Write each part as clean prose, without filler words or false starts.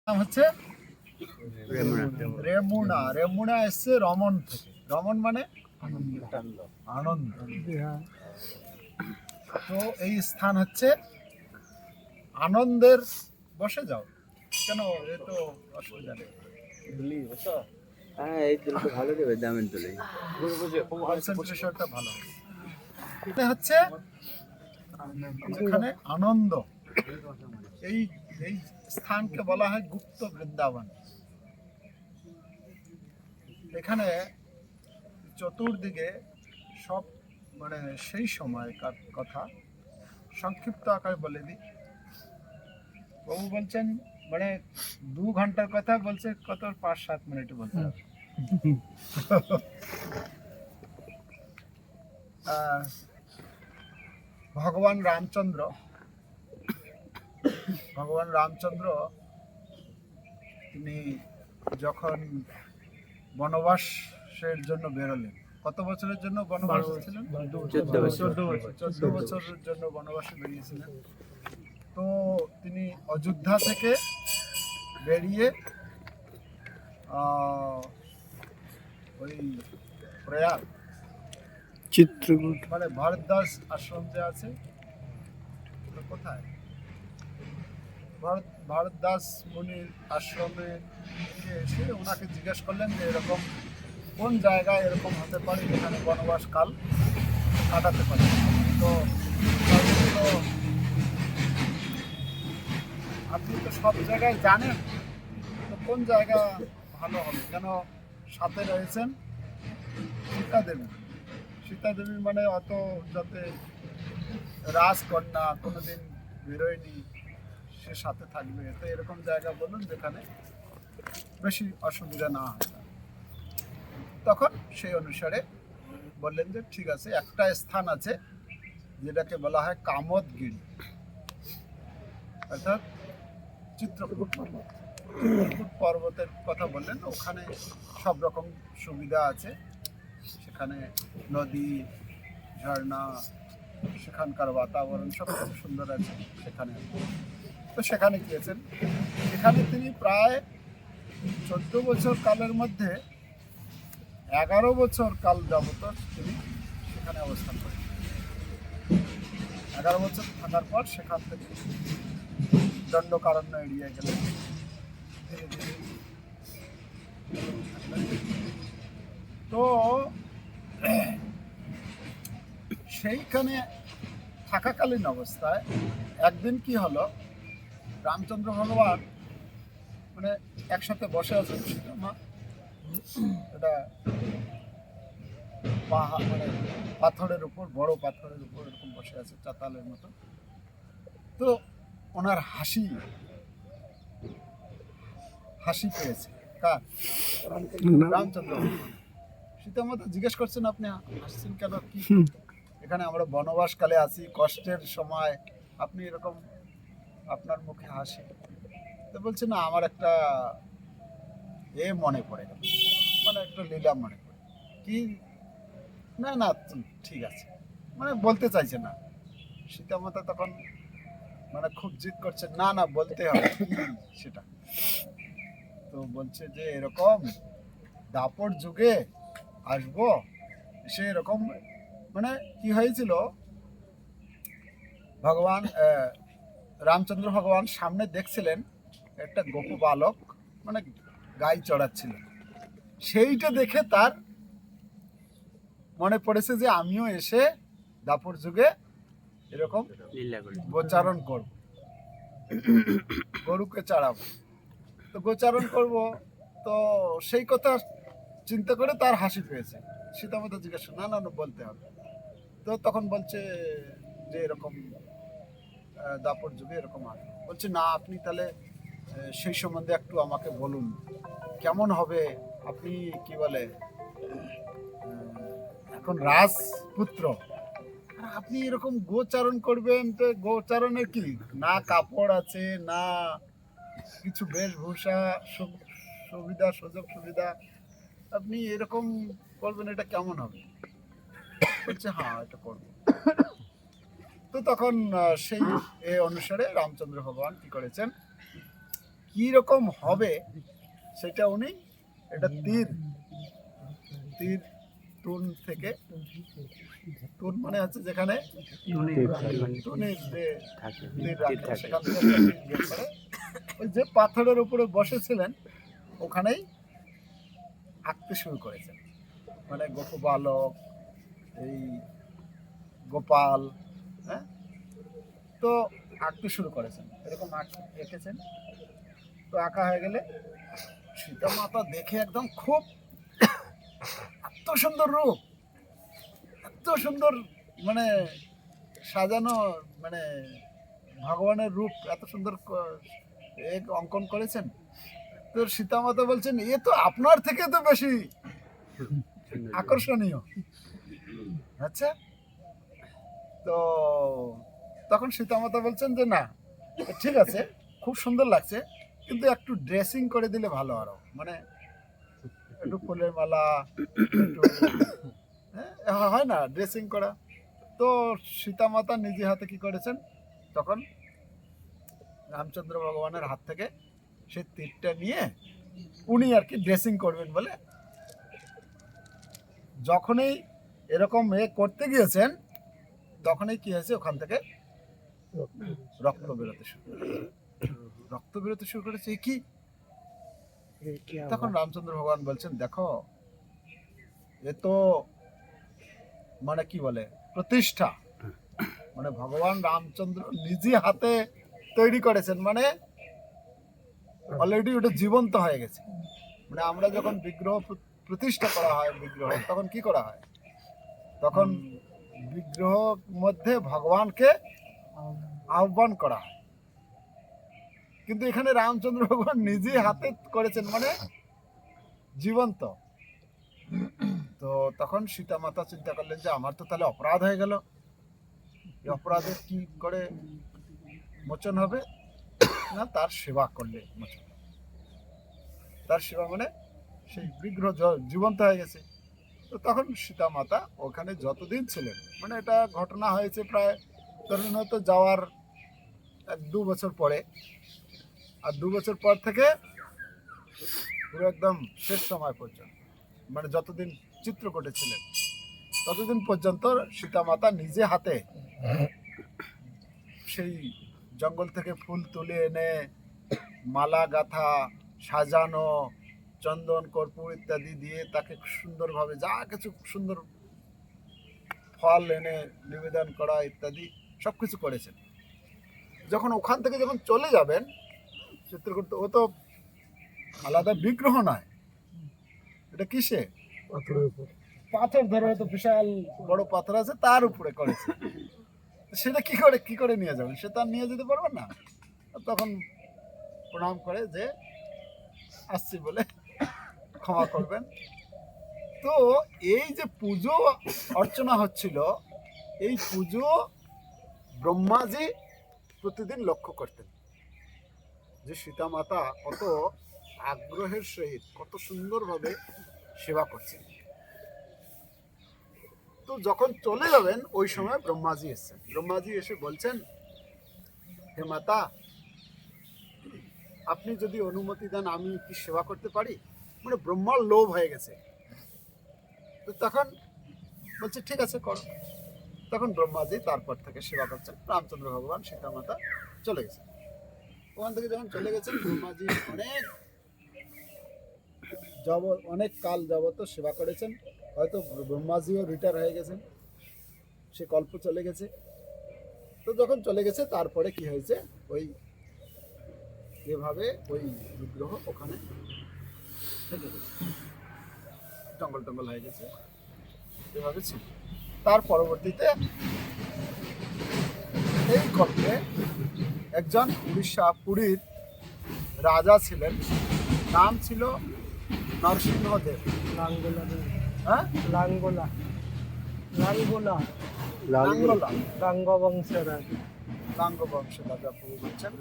নাম হচ্ছে রেমুনা। রেমুনা এসছে রমন থেকে। রমন মানে আনন্দ। তো এই স্থান হচ্ছে আনন্দের। বসে যাও কেন, এ তো অসুবিধা নেই। ভালো দেবে দামের তুলে কনসেন্ট্রেশনটা ভালো হবে। এটা হচ্ছে যেখানে আনন্দ, এই এই স্থানকে বলা হয় গুপ্ত বৃন্দাবন। এখানে চতুর্দিকে সব মানে সেই সময়কার কথা সংক্ষিপ্ত আকারে বলে দিই। বাবু বলছেন মানে 2 ঘন্টার কথা বলছে, কত 5-7 মিনিটে বলতে হবে। ভগবান রামচন্দ্র তিনি যখন বনবাসের জন্য বেরোলেন, কত বছরের জন্য বনবাস ছিলেন? 14 বছরের জন্য বনবাসে বেরিয়েছিলেন। তো তিনি অযোধ্যা থেকে বেরিয়ে ওই প্রয়াগ চিত্রকূট মানে ভারতদাস আশ্রম যে আছে, কোথায় ভারতদাস মুনির আশ্রমে এসে ওনাকে জিজ্ঞেস করলেন যে এরকম কোন জায়গায় এরকম হতে পারে যেখানে বনবাস কাল কাটাতে পারে। তো আপনি তো সব জায়গায় জানেন, তো কোন জায়গা ভালো হবে? কেন সাথে রয়েছেন সীতা দেবী মানে অত যাতে রাজকন্যা কোনোদিন বেরোয়নি, সে সাথে থাকবে। তো এরকম জায়গা বলুন যেখানে বেশি অসুবিধা না হয়। তখন সেই অনুসারে বললেন যে ঠিক আছে, একটা স্থান আছে যেটাকে বলা হয় কামদগিরি, অর্থাৎ চিত্রকূট পর্বতের কথা বললেন। ওখানে সব রকম সুবিধা আছে, সেখানে নদী, ঝর্ণা, সেখানকার বাতাবরণ সব কিছু সুন্দর আছে সেখানে। তো সেখানে গিয়েছেন। এখানে তিনি প্রায় 14 বছর কালের মধ্যে 11 বছর কাল যাবত তিনি সেখানে অবস্থান করেন। 11 বছর থাকার পর সেখান থেকে দণ্ডকারণ্য এড়িয়ে গেলেন। ধীরে ধীরে তো সেইখানে থাকাকালীন অবস্থায় একদিন কি হলো, রামচন্দ্র ভগবান মানে একসাথে বসে আছেন সীতামা, এটা মানে পাথরের উপর, বড় পাথরের উপর এরকম বসে আছে চাতালের মতো। তো ওনার হাসি পেয়েছে কার? রামচন্দ্র। সীতামাতা জিজ্ঞেস করছেন আপনি হাসছেন কেন, কি? এখানে আমরা বনবাসকালে আছি, কষ্টের সময়, আপনি এরকম আপনার মুখে হাসি। তো বলছে না, আমার একটা মনে পড়ে গেল, মানে একটা লীলা মনে পড়ে। কি? না না ঠিক আছে, মানে বলতে চাইছে না। সীতামাতা তখন মানে খুব জিদ করছে, না না বলতে হবে সেটা। তো বলছে যে এরকম দাপর যুগে আসবো, সে এরকম মানে কি হয়েছিল, ভগবান রামচন্দ্র ভগবান সামনে দেখছিলেন একটা গোপ বালক মানে গাই চড়াচ্ছিল। সেইটা দেখে তার মনে পড়েছে যে আমিও এসে দাপর যুগে এরকম গোচারণ করব, গরুকে চড়াবো, তো গোচারণ করব। তো সেই কথা চিন্তা করে তার হাসি পেয়েছে। সীতামাতা জিজ্ঞাসা, না না বলতে হবে। তো তখন বলছে যে এরকম দাপর যুগে এরকম আসবে। বলছে না, আপনি তাহলে সেই সম্বন্ধে একটু আমাকে বলুন, কেমন হবে? আপনি কি বলে এখন রাজপুত্র, আপনি এরকম গোচারণ করবেন, তো গোচারণের কি না কাপড় আছে, না কিছু বেশভূষা, সুবিধা সুযোগ সুবিধা, আপনি এরকম করবেন, এটা কেমন হবে? বলছে হ্যাঁ এটা করবো। তো তখন সেই অনুসারে রামচন্দ্র ভগবান কি করেছেন, কি রকম হবে সেটা উনি এটা তীর তুন থেকে, তুন মানে হচ্ছে যেখানে টুনির যে তীর রাখে সেখান থেকে একটা তীর বের করে ওই যে পাথরের উপরে বসেছিলেন ওখানেই আঁকতে শুরু করেছেন। মানে গোপবালক, এই গোপাল, হ্যাঁ, তো আঁকতে শুরু করেছেন, এরকম এঁকেছেন। তো আঁকা হয়ে গেলে সীতা মাতা দেখে একদম খুব এত সুন্দর রূপ, এত সুন্দর মানে সাজানো, মানে ভগবানের রূপ এত সুন্দর অঙ্কন করেছেন। তো সীতা মাতা বলছেন এ তো আপনার থেকে তো বেশি আকর্ষণীয়। আচ্ছা, তো তখন সীতা মাতা বলছেন যে না ঠিক আছে, খুব সুন্দর লাগছে, কিন্তু একটু ড্রেসিং করে দিলে ভালো আরো, মানে একটু ফুলের মালা, একটু হয় না ড্রেসিং করা। তো সীতা মাতা নিজে হাতে কি করেছেন, তখন রামচন্দ্র ভগবানের হাত থেকে সেই তীরটা নিয়ে উনি আর কি ড্রেসিং করবেন বলে যখনই এরকম করতে গিয়েছেন তখনই কি হয়েছে, ওখান থেকে রক্ত বেরোতে শুরু করেছে। কি তখন রামচন্দ্র ভগবান বলছেন দেখো এ তো মানে কি বলে প্রতিষ্ঠা, মানে ভগবান রামচন্দ্র নিজে হাতে তৈরি করেছেন, মানে অলরেডি ওটা জীবন্ত হয়ে গেছে। মানে আমরা যখন বিগ্রহ প্রতিষ্ঠা করা হয় বিগ্রহ, তখন কি করা হয়, তখন বিগ্রহ মধ্যে ভগবানকে আহ্বান করা হয়, কিন্তু এখানে রামচন্দ্র ভগবান নিজে হাতে করেছেন মানে জীবন্ত। তো তখন সীতা মাতা চিন্তা করলেন যে আমার তো তাহলে অপরাধ হয়ে গেল, এই অপরাধের কি করে মোচন হবে, না তার সেবা করলে মোচন। তার সেবা মানে সেই বিগ্রহ জীবন্ত হয়ে গেছে। তো তখন সীতা মাতা ওখানে যতদিন ছিলেন, মানে এটা ঘটনা হয়েছে প্রায় ধরুন হয়তো যাওয়ার 1-2 বছর পরে, আর 2 বছর পর থেকে পুরো একদম শেষ সময় পর্যন্ত, মানে যতদিন চিত্রকূটে ছিলেন ততদিন পর্যন্ত সীতা মাতা নিজে হাতে সেই জঙ্গল থেকে ফুল তুলে এনে মালা গাঁথা, সাজানো, চন্দন কর্পূর ইত্যাদি দিয়ে তাকে সুন্দরভাবে যা কিছু সুন্দর ফল এনে নিবেদন করা ইত্যাদি সবকিছু করেছেন। যখন ওখান থেকে যখন চলে যাবেন চিত্রকূট, ও তো আলাদা বিগ্রহ নয়, এটা কিসে, পাথর ধরে, হয়তো বিশাল বড় পাথর আছে তার উপরে করেছে। সেটা কি করে নিয়ে যাবেন, সে তো আর নিয়ে যেতে পারবেন না। তখন প্রণাম করে যে আসছি বলে ক্ষমা করবেন। তো এই যে পুজো অর্চনা হচ্ছিল, এই পুজো ব্রহ্মাজি প্রতিদিন লক্ষ্য করতেন যে সীতা মাতা কত আগ্রহের সহিত কত সুন্দরভাবে সেবা করছেন। তো যখন চলে যাবেন ওই সময় ব্রহ্মাজি এসেছেন, ব্রহ্মাজি এসে বলছেন হে মাতা আপনি যদি অনুমতি দেন আমি কি সেবা করতে পারি, মানে ব্রহ্মার লোভ হয়ে গেছে। তো তখন বলছে ঠিক আছে করো। তখন ব্রহ্মাজি তারপর থেকে সেবা করছেন, রামচন্দ্র ভগবান সীতা মাতা চলে গেছেন। ওখান থেকে যখন চলে গেছেন ব্রহ্মাজি অনেক কাল যাবত সেবা করেছেন, হয়তো ব্রহ্মাজিও রিটায়ার হয়ে গেছেন, সে কল্প চলে গেছে। তো যখন চলে গেছে তারপরে কি হয়েছে, ওই এভাবে ওই বিগ্রহ ওখানে থেকে গেছে, জঙ্গল টঙ্গল হয়ে গেছে, এভাবে ছিল। তার পরবর্তীতে এই কল্পে একজন পুরীর রাজা ছিলেন, নাম ছিল নরসিংহদেব। হ্যাঁ, গাঙ্গবংশের রাজা প্রভু বলছেন।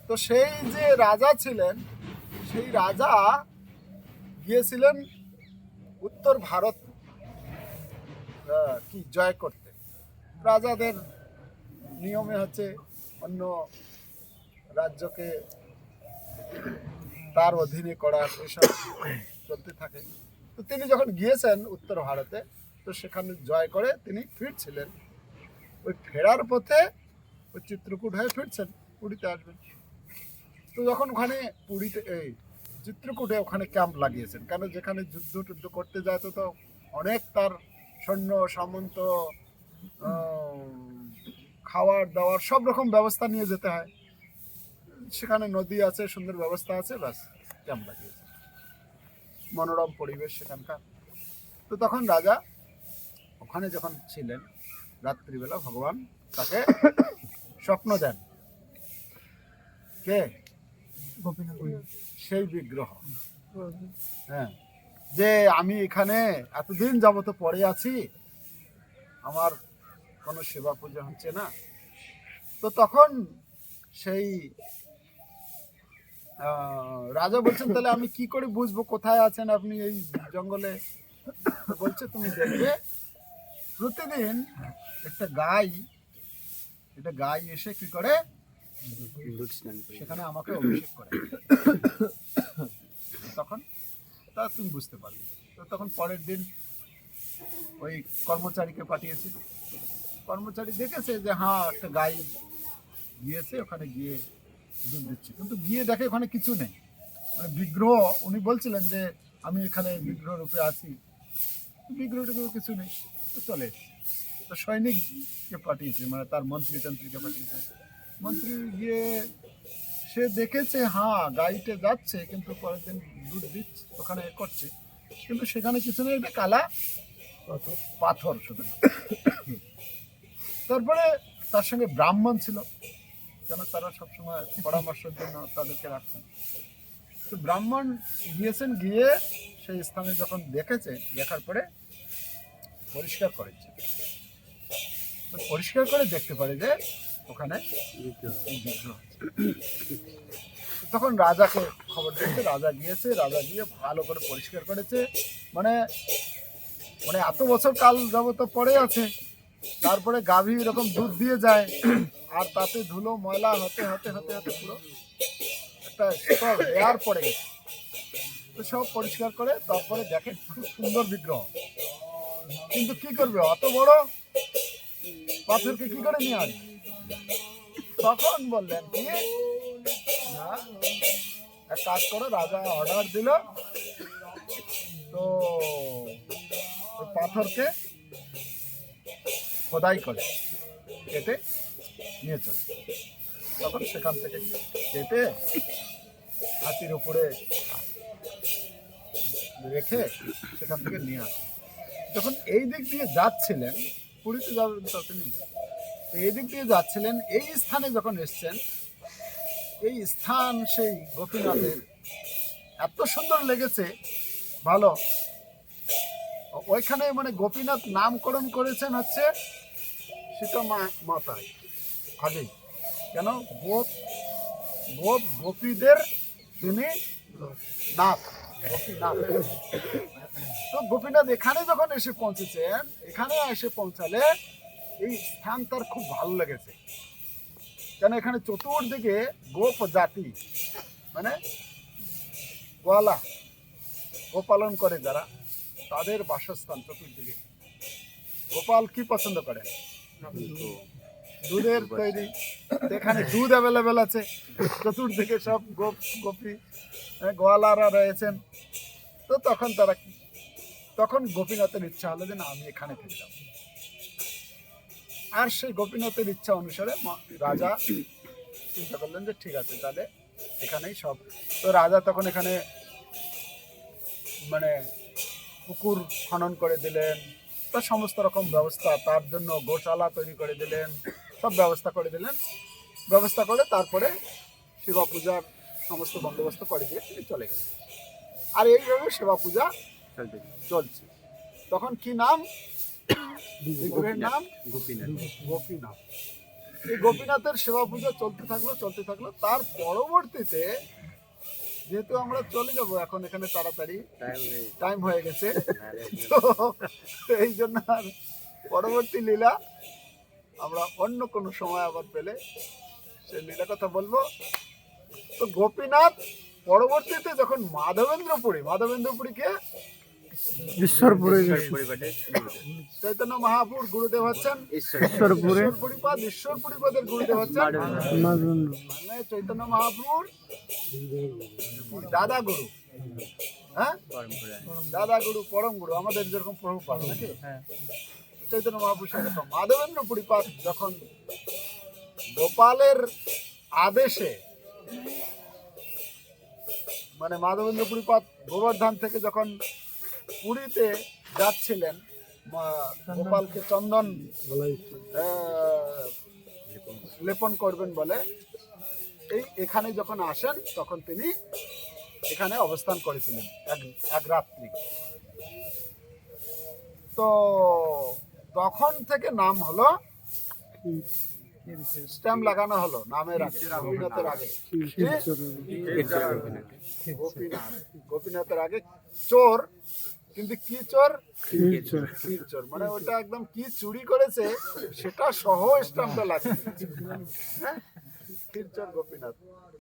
তো সেই যে রাজা ছিলেন, সেই রাজা গিয়েছিলেন উত্তর ভারত কি জয় করতে। রাজাদের নিয়মে হচ্ছে অন্য রাজ্যকে তার অধীনে করা এসব চলতে থাকে। তো তিনি যখন গিয়েছেন উত্তর ভারতে, তো সেখানে জয় করে তিনি ফিরছিলেন। ওই ফেরার পথে ওই চিত্রকূট হয়ে ফিরছেন, পুরীতে আসবেন। তো যখন ওখানে পুরীতে এই চিত্রকূটে ওখানে ক্যাম্প লাগিয়েছেন, কেন যেখানে যুদ্ধ টুদ্ধ করতে যায় তো অনেক তার সৈন্য সামন্ত, খাওয়ার দাওয়ার সব রকম ব্যবস্থা নিয়ে যেতে হয়। সেখানে নদী আছে, সুন্দর ব্যবস্থা আছে, ব্যাস ক্যাম্প লাগিয়েছে, মনোরম পরিবেশ সেখানকার। তো তখন রাজা ওখানে যখন ছিলেন, রাত্রিবেলা ভগবান তাকে স্বপ্ন দেন। কে? সেই বিগ্রহ। হ্যাঁ, যে আমি এখানে এতদিন যাবত পড়ে আছি, আমার কোনো সেবা পূজা হচ্ছে না। তো তখন সেই রাজা বলছেন, তাহলে আমি কি করে বুঝবো কোথায় আছেন আপনি এই জঙ্গলে? তো বলছে, তুমি দেখবে প্রতিদিন একটা গাই এসে কি করে সেখানে আমাকে অভিষেক করে। তখন তা তুমি বুঝতে পারবে। তো তখন পরের দিন ওই কর্মচারীকে পাঠিয়েছে। কর্মচারী দেখেছে যে হ্যাঁ একটা গাই গিয়েছে, ওখানে গিয়ে দুধ দিচ্ছে, কিন্তু গিয়ে দেখে ওখানে কিছু নেই, মানে বিগ্রহ। উনি বলছিলেন যে আমি এখানে বিগ্রহ রূপে আছি, বিগ্রহ কিছু নেই। তো চলে এসছে। তো সৈনিককে পাঠিয়েছে, মানে তার মন্ত্রীকে পাঠিয়েছে। মন্ত্রী গিয়ে সে দেখেছে হ্যাঁ গাইতে যাচ্ছে, কিন্তু পরের দিন দুধ দিচ্ছে, ওখানে করছে, কিন্তু সেখানে কিছু নেই, একটা কালা পাথর শুধু। তারপরে তার সঙ্গে ব্রাহ্মণ ছিল, যেন তারা সবসময় পরামর্শের জন্য তাদেরকে রাখতেন। তো ব্রাহ্মণ গিয়েছেন, গিয়ে সেই স্থানে যখন দেখেছে, দেখার পরে পরিষ্কার করেছে। তো পরিষ্কার করে দেখতে পারে যে ওখানে বিগ্রহ আছে। তখন রাজাকে খবর দিয়েছে, রাজা গিয়ে ভালো করে পরিষ্কার করেছে। মানে মানে এত বছর কাল যাবত পড়ে আছে, তারপরে গাভী এরকম দুধ দিয়ে যায়, আর তাতে ধুলো ময়লা হতে হতে হতে হতে পুরো একটা সব এয়ার পড়ে গেছে। তো সব পরিষ্কার করে তারপরে দেখে খুব সুন্দর বিগ্রহ, কিন্তু কি করবে, অত বড় পাথরকে কি করে নিয়ে আসবে? তখন বললেন কি না, এক কাজ করো, রাজা অর্ডার দিল, তো ওই পাথরকে খোদাই করে কেটে নিয়ে চলে। তখন সেখান থেকে কেটে হাতির উপরে রেখে সেখান থেকে নিয়ে আসে। যখন এই দিক দিয়ে যাচ্ছিলেন, পুরীতে যাবেন তো তিনি, এই দিক দিয়ে যাচ্ছিলেন, এই স্থানে যখন এসছেন, এই স্থান সেই গোপীনাথের এত সুন্দর লেগেছে, ভালো। ওইখানে মানে গোপীনাথ নামকরণ করেছেন হচ্ছে সীতা মাতায় আগেই, কেন গোপীদের তিনি নাথ, গোপীনাথ। তো গোপীনাথ এখানে যখন এসে পৌঁছেছেন, এখানে এসে পৌঁছালে এই স্থান তার খুব ভালো লেগেছে, কেন এখানে চতুর্দিকে গোপ জাতি, মানে গোয়ালা, গোপালন করে যারা, তাদের বাসস্থান চতুর্দিকে। গোপাল কি পছন্দ করে? দুধের তৈরি। এখানে দুধ অ্যাভেলেবেল আছে, চতুর্দিকে সব গোপী গোয়ালারা রয়েছেন। তো তখন গোপীনাথের ইচ্ছা হলো যে না, আমি এখানে থেকে যাব। আর সেই গোপীনাথের ইচ্ছা অনুসারে রাজা চিন্তা করলেন যে ঠিক আছে, তাহলে এখানেই সব। তো রাজা তখন এখানে মানে পুকুর খনন করে দিলেন, তার সমস্ত রকম ব্যবস্থা, তার জন্য গোশালা তৈরি করে দিলেন, সব ব্যবস্থা করে দিলেন। ব্যবস্থা করে তারপরে সেবা পূজার সমস্ত বন্দোবস্ত করে দিয়ে তিনি চলে গেলেন। আর এইভাবে সেবা পূজা চলছে। তখন কি নাম? বিগ্রহের নাম গোপীনাথ। এই গোপীনাথের সেবা পূজা চলতে থাকলো। তার পরবর্তীতে, যেহেতু আমরা চলে যাব এখন এখানে তাড়াতাড়ি, টাইম হয়ে গেছে, তো এই জন্য আর পরবর্তী লীলা আমরা অন্য কোনো সময় আবার পেলে সেই লীলা কথা বলবো। তো গোপীনাথ পরবর্তীতে যখন মাধবেন্দ্রপুরীকে ঈশ্বরপুরে চৈতন্য মহাপুর গুরুদেব হচ্ছেন ঈশ্বরপুরে ঈশ্বরপুরীপদের গুরুদেব হচ্ছেন মানে চৈতন্য মহাপুর দাদা গুরু, হ্যাঁ দাদা গুরু পরম গুরু আমাদের যেরকম প্রভুপাদ নাকি চৈতন্য মহাপুর সেরকম মাধবেন্দ্রপুরীপাদ যখন গোপালের আদেশে মানে মাধবেন্দ্রপুরীপাদ গোবর্ধন থেকে যখন পুরীতে যাচ্ছিলেন গোপালকে চন্দন লেপন করবেন বলে এখানে যখন আসেন তখন তিনি এখানে অবস্থান করেছিলেন এক রাত্রি। তো তখন থেকে নাম হলো স্ট্যাম্প লাগানো হলো নামের আগে গোপীনাথের আগে গোপীনাথের আগে চোর, কিন্তু কি চোর? ক্ষীর চোর, মানে ওটা একদম কি চুরি করেছে সেটা সহ স্ট্যাম্পটা লাগিয়ে, হ্যাঁ ক্ষীর চোর গোপীনাথ।